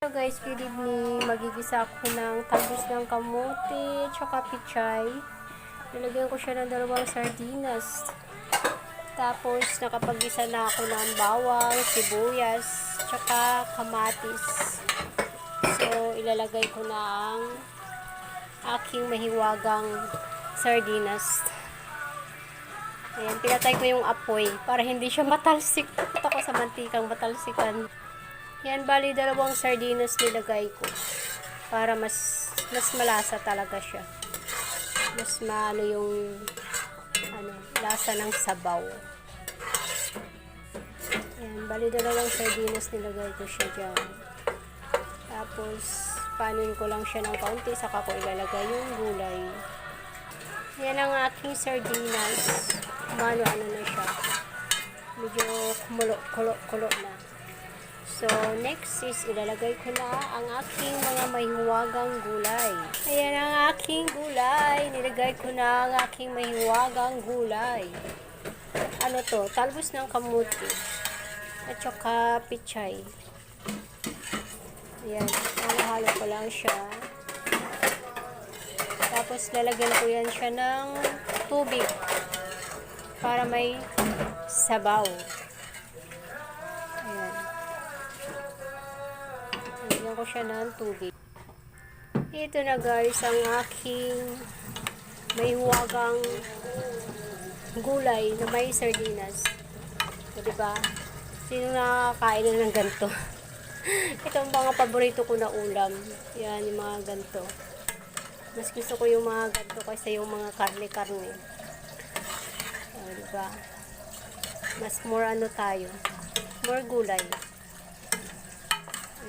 Hello guys, good evening. Magigisa ako ng talbos ng kamote tsaka pichay. Nilagyan ko siya ng 2 sardinas. Tapos nakapagisa na ako ng bawang, sibuyas, tsaka kamatis. So ilalagay ko na ang aking mahiwagang sardinas. Ayan, pinatay ko yung apoy para hindi siya matalsik. Takot ako sa mantikang matalsikan. Yan, bali 2 sardinas nilagay ko. Para mas malasa talaga siya. Mas maano yung lasa ng sabaw. Yan, bali 2 sardinas nilagay ko siya dyan. Tapos, panuin ko lang siya ng kaunti. Saka ko ilalagay yung gulay. Yan ang aking sardinas. Ano na siya. Medyo kulo na. So, next is ilalagay ko na ang aking mga mahiwagang gulay. Ayan ang aking gulay. Nilagay ko na ang aking mahiwagang gulay. Ano to? Talbos ng kamuti. At saka pichay. Ayan. Halo-halo ko lang siya. Tapos, lalagyan ko yan siya ng tubig. Para may sabaw. Ayan. Lagyan ko siya ng tubig. Ito na guys ang aking mahiwagang gulay na may sardinas. O diba? Sino nakakain na ng ganito? Ito ang mga paborito ko na ulam. Yan, yung mga ganito. Mas gusto ko yung mga ganito kaysa yung mga karne-karne. O diba? Mas more tayo. More gulay.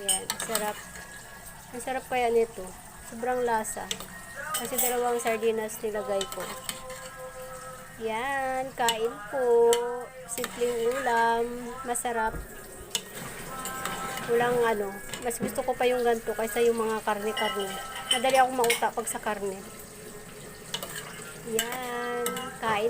Ayan, sarap. Ang sarap kaya nito. Sobrang lasa. Kasi 2 sardinas nilagay ko. Yan, kain po. Simpleng ulam. Masarap. Walang mas gusto ko pa yung ganito kaysa yung mga karne-karne. Madali akong mauta pag sa karne. Yan, kain